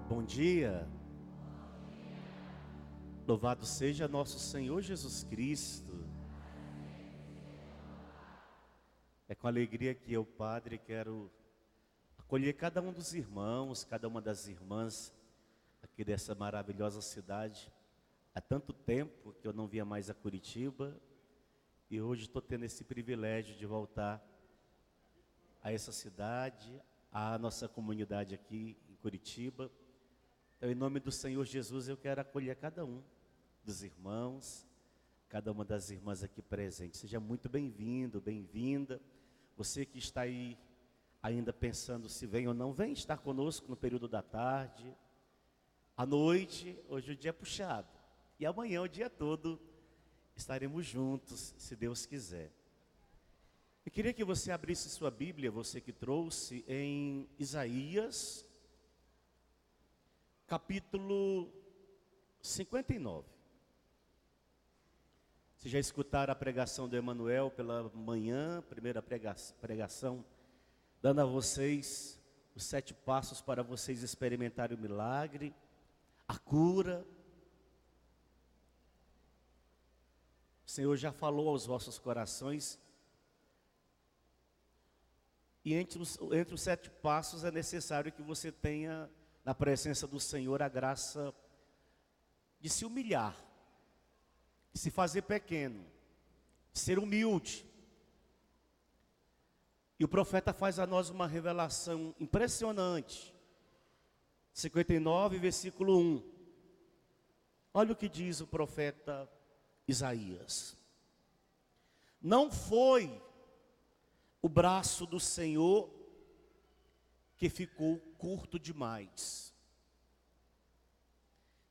Bom dia, louvado seja nosso Senhor Jesus Cristo. É com alegria que eu, Padre, quero acolher cada um dos irmãos, cada uma das irmãs aqui dessa maravilhosa cidade. Há tanto tempo que eu não via mais a Curitiba e hoje estou tendo esse privilégio de voltar a essa cidade, à nossa comunidade aqui em Curitiba. Então, em nome do Senhor Jesus, eu quero acolher cada um dos irmãos, cada uma das irmãs aqui presentes. Seja muito bem-vindo, bem-vinda. Você que está aí ainda pensando se vem ou não, vem estar conosco no período da tarde, à noite. Hoje o dia é puxado e amanhã o dia todo estaremos juntos, se Deus quiser. Eu queria que você abrisse sua Bíblia, você que trouxe, em Isaías, capítulo 59. Vocês já escutaram a pregação do Emanuel pela manhã, primeira pregação, dando a vocês os 7 passos para vocês experimentarem o milagre, a cura. O Senhor já falou aos vossos corações. E entre os 7 passos é necessário que você tenha na presença do Senhor a graça de se humilhar, de se fazer pequeno, de ser humilde. E o profeta faz a nós uma revelação impressionante. 59, versículo 1. Olha o que diz o profeta Isaías. Não foi o braço do Senhor que ficou curto demais,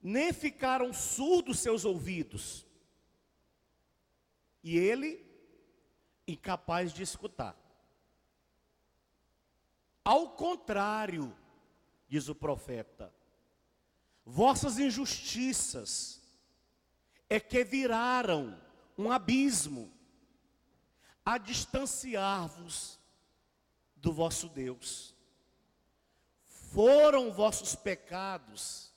nem ficaram surdos seus ouvidos, e ele incapaz de escutar. Ao contrário, diz o profeta, vossas injustiças é que viraram um abismo a distanciar-vos do vosso Deus. Foram vossos pecados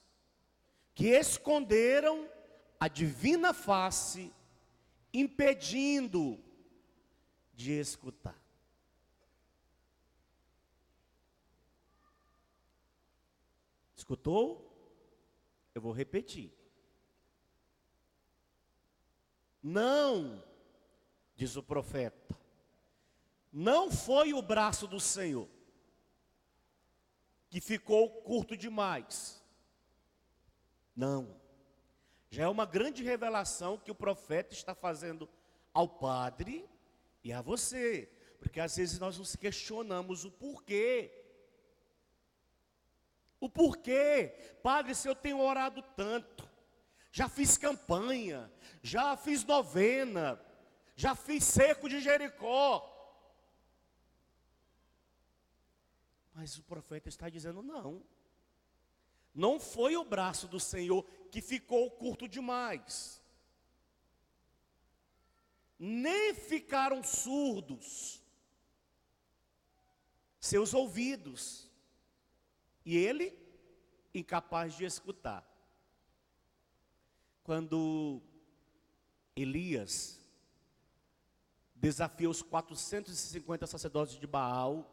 que esconderam a divina face, impedindo de escutar. Escutou? Eu vou repetir. Não, diz o profeta, não foi o braço do Senhor que ficou curto demais. Não. Já é uma grande revelação que o profeta está fazendo ao Padre e a você. Porque às vezes nós nos questionamos o porquê. O porquê? Padre, se eu tenho orado tanto, já fiz campanha, já fiz novena, já fiz cerco de Jericó. Mas o profeta está dizendo não. Não foi o braço do Senhor que ficou curto demais. Nem ficaram surdos seus ouvidos. E ele incapaz de escutar. Quando Elias desafia os 450 sacerdotes de Baal,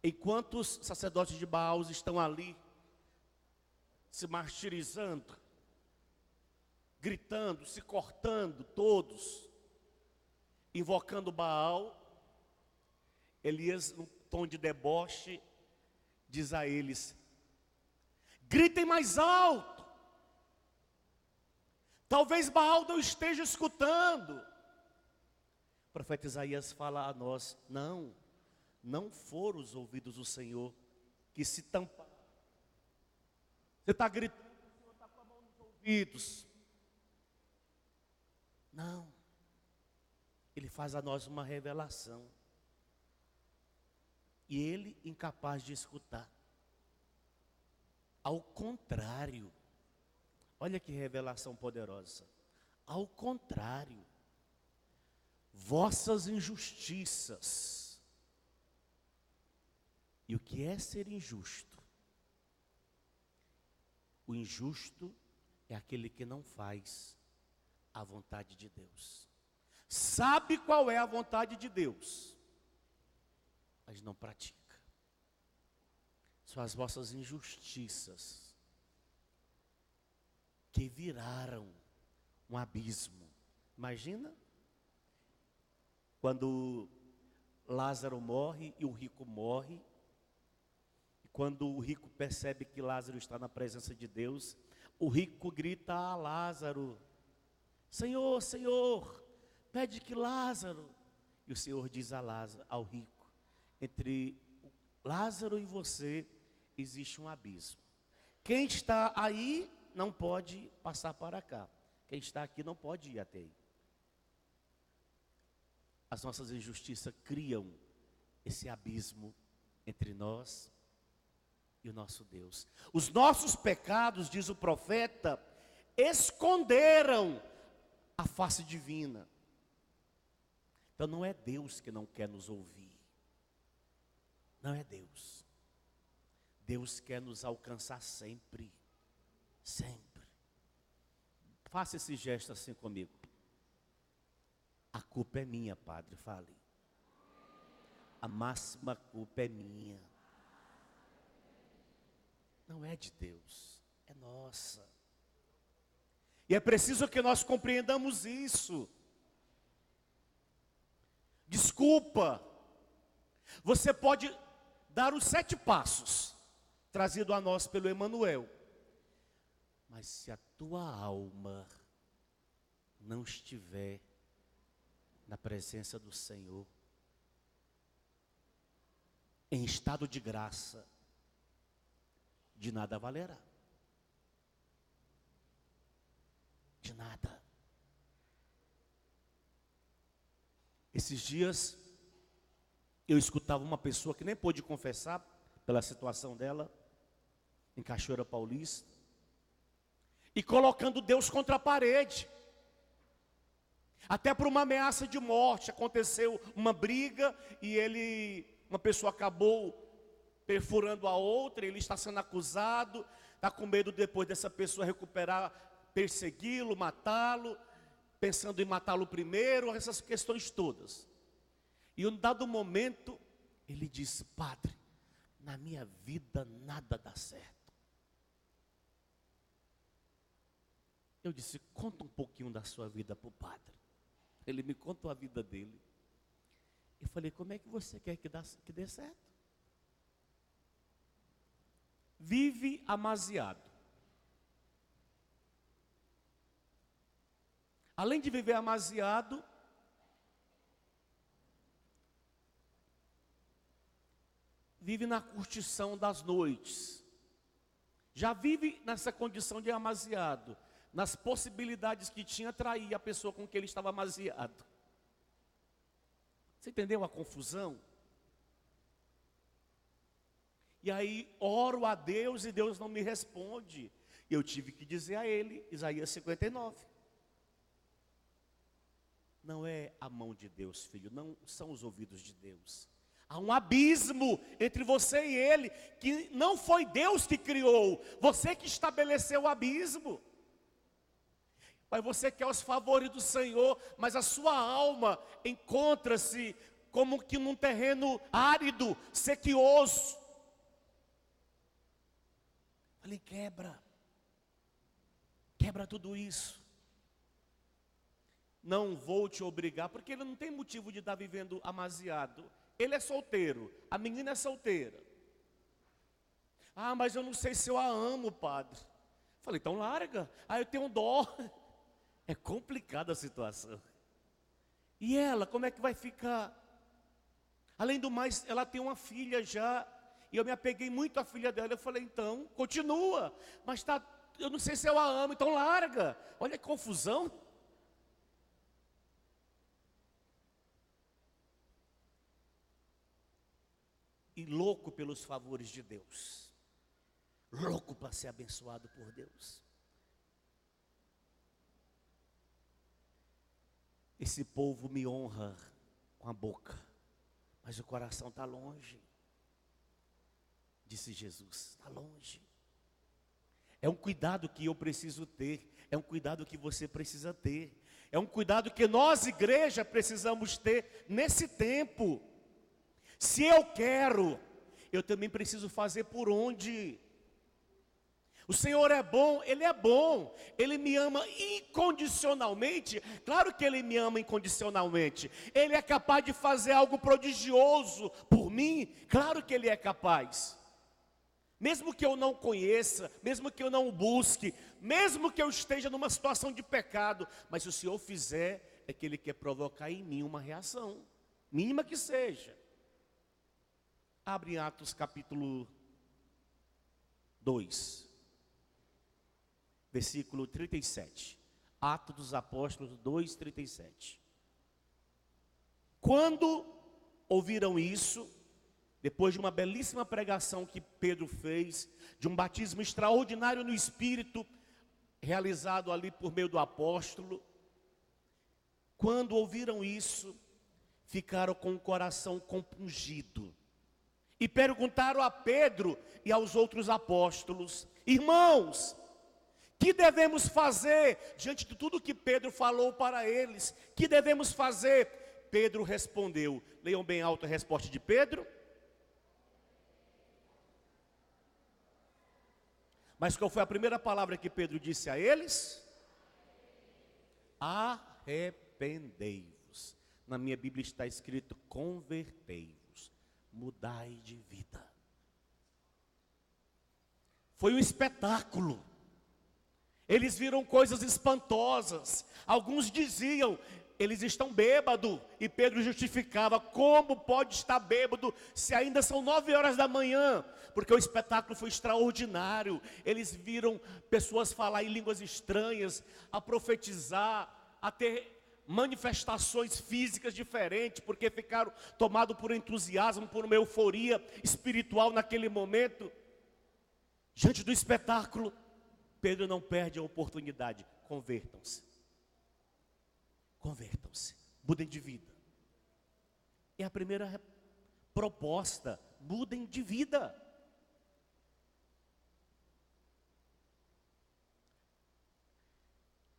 enquanto os sacerdotes de Baal estão ali, se martirizando, gritando, se cortando, todos, invocando Baal, Elias, num tom de deboche, diz a eles, gritem mais alto, talvez Baal não esteja escutando. O profeta Isaías fala a nós, não foram os ouvidos do Senhor que se tamparam. Você está gritando, o Senhor está com a mão nos ouvidos. Não. Ele faz a nós uma revelação. E ele incapaz de escutar. Ao contrário. Olha que revelação poderosa. Ao contrário. Vossas injustiças E o que é ser injusto? O injusto é aquele que não faz a vontade de Deus. Sabe qual é a vontade de Deus, mas não pratica. São as vossas injustiças que viraram um abismo. Imagina quando Lázaro morre e o rico morre. Quando o rico percebe que Lázaro está na presença de Deus, o rico grita a Lázaro: Senhor, Senhor, pede que Lázaro. E o Senhor diz a Lázaro, ao rico: entre Lázaro e você existe um abismo. Quem está aí não pode passar para cá. Quem está aqui não pode ir até aí. As nossas injustiças criam esse abismo entre nós e o nosso Deus. Os nossos pecados, diz o profeta, esconderam a face divina. Então não é Deus que não quer nos ouvir. Não é Deus. Deus quer nos alcançar sempre. Sempre. Faça esse gesto assim comigo. A culpa é minha, Padre, fale. A máxima culpa é minha. Não é de Deus, é nossa. E é preciso que nós compreendamos isso. Desculpa. Você pode dar os 7 passos trazido a nós pelo Emanuel. Mas se a tua alma não estiver na presença do Senhor, em estado de graça, de nada valerá. De nada. Esses dias, eu escutava uma pessoa que nem pôde confessar, pela situação dela, em Cachoeira Paulista, e colocando Deus contra a parede, até por uma ameaça de morte. Aconteceu uma briga, e uma pessoa acabou perfurando a outra, ele está sendo acusado, está com medo depois dessa pessoa recuperar, persegui-lo, matá-lo, pensando em matá-lo primeiro, essas questões todas. E em um dado momento, ele disse: Padre, na minha vida nada dá certo. Eu disse: conta um pouquinho da sua vida para o padre. Ele me contou a vida dele. Eu falei: como é que você quer que dê certo? Vive amaziado. Além de viver amaziado, vive na curtição das noites. Já vive nessa condição de amaziado, nas possibilidades que tinha, trair a pessoa com quem ele estava amaziado. Você entendeu a confusão? E aí oro a Deus e Deus não me responde. Eu tive que dizer a ele, Isaías 59. Não é a mão de Deus, filho, não são os ouvidos de Deus. Há um abismo entre você e ele, que não foi Deus que criou, você que estabeleceu o abismo. Mas você quer os favores do Senhor, mas a sua alma encontra-se como que num terreno árido, sequioso. Falei: quebra tudo isso. Não vou te obrigar, porque ele não tem motivo de estar vivendo amaziado. Ele é solteiro, a menina é solteira. Ah, mas eu não sei se eu a amo, padre. Falei: então larga. Ah, eu tenho dó. É complicada a situação. E ela, como é que vai ficar? Além do mais, ela tem uma filha já, e eu me apeguei muito à filha dela. Eu falei: então, continua. Mas eu não sei se eu a amo, então larga. Olha que confusão. E louco pelos favores de Deus. Louco para ser abençoado por Deus. Esse povo me honra com a boca, mas o coração está longe. disse Jesus, está longe. É um cuidado que eu preciso ter, é um cuidado que você precisa ter, é um cuidado que nós, igreja, precisamos ter nesse tempo. Se eu quero, eu também preciso fazer por onde. O Senhor é bom, Ele me ama incondicionalmente. Claro que Ele me ama incondicionalmente. Ele é capaz de fazer algo prodigioso por mim, claro que Ele é capaz. Mesmo que eu não conheça, mesmo que eu não o busque, mesmo que eu esteja numa situação de pecado, mas se o Senhor fizer, é que Ele quer provocar em mim uma reação, mínima que seja. Abre em Atos capítulo 2, versículo 37. Atos dos Apóstolos 2, 37. Quando ouviram isso, depois de uma belíssima pregação que Pedro fez, de um batismo extraordinário no Espírito, realizado ali por meio do apóstolo, quando ouviram isso, ficaram com o coração compungido, e perguntaram a Pedro e aos outros apóstolos: irmãos, que devemos fazer diante de tudo que Pedro falou para eles? Que devemos fazer? Pedro respondeu, leiam bem alto a resposta de Pedro. Mas qual foi a primeira palavra que Pedro disse a eles? Arrependei-vos. Na minha Bíblia está escrito: convertei-vos, mudai de vida. Foi um espetáculo. Eles viram coisas espantosas. Alguns diziam: eles estão bêbados. E Pedro justificava: como pode estar bêbado se ainda são 9 horas da manhã? Porque o espetáculo foi extraordinário. Eles viram pessoas falar em línguas estranhas, a profetizar, a ter manifestações físicas diferentes, porque ficaram tomados por entusiasmo, por uma euforia espiritual naquele momento. Diante do espetáculo, Pedro não perde a oportunidade. Convertam-se. Convertam-se. Mudem de vida. É a primeira proposta. Mudem de vida.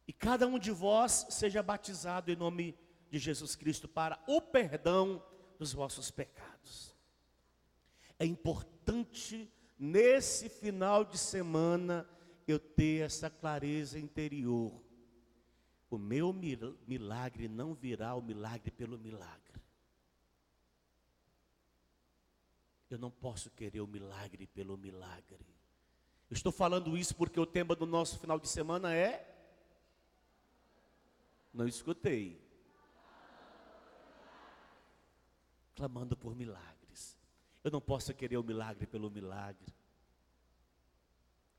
E cada um de vós seja batizado em nome de Jesus Cristo para o perdão dos vossos pecados. É importante nesse final de semana eu ter essa clareza interior. O meu milagre não virá o milagre pelo milagre. Eu não posso querer o milagre pelo milagre. Eu estou falando isso porque o tema do nosso final de semana é... Não escutei. Clamando por milagres. Eu não posso querer o milagre pelo milagre.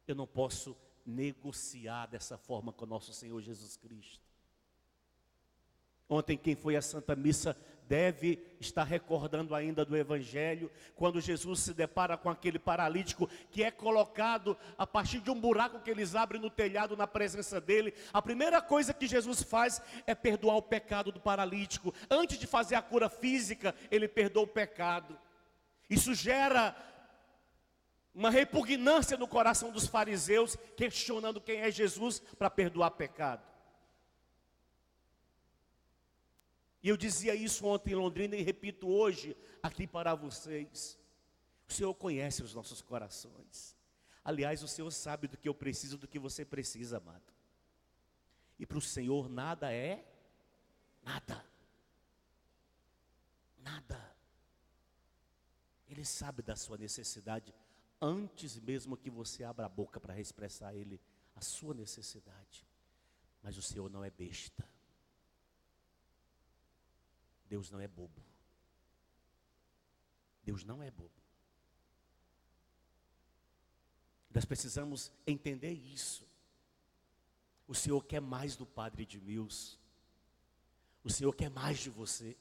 Eu não posso negociar dessa forma com o nosso Senhor Jesus Cristo. Ontem quem foi à Santa Missa deve estar recordando ainda do Evangelho, quando Jesus se depara com aquele paralítico que é colocado a partir de um buraco que eles abrem no telhado na presença dele. A primeira coisa que Jesus faz é perdoar o pecado do paralítico. Antes de fazer a cura física, ele perdoa o pecado. Isso gera uma repugnância no coração dos fariseus, questionando quem é Jesus para perdoar pecado. E eu dizia isso ontem em Londrina e repito hoje aqui para vocês. O Senhor conhece os nossos corações. Aliás, o Senhor sabe do que eu preciso, do que você precisa, amado. E para o Senhor nada é nada. Nada. Ele sabe da sua necessidade antes mesmo que você abra a boca para expressar a Ele a sua necessidade. Mas o Senhor não é besta. Deus não é bobo. Deus não é bobo. Nós precisamos entender isso. O Senhor quer mais do Padre Edmilson. O Senhor quer mais de você.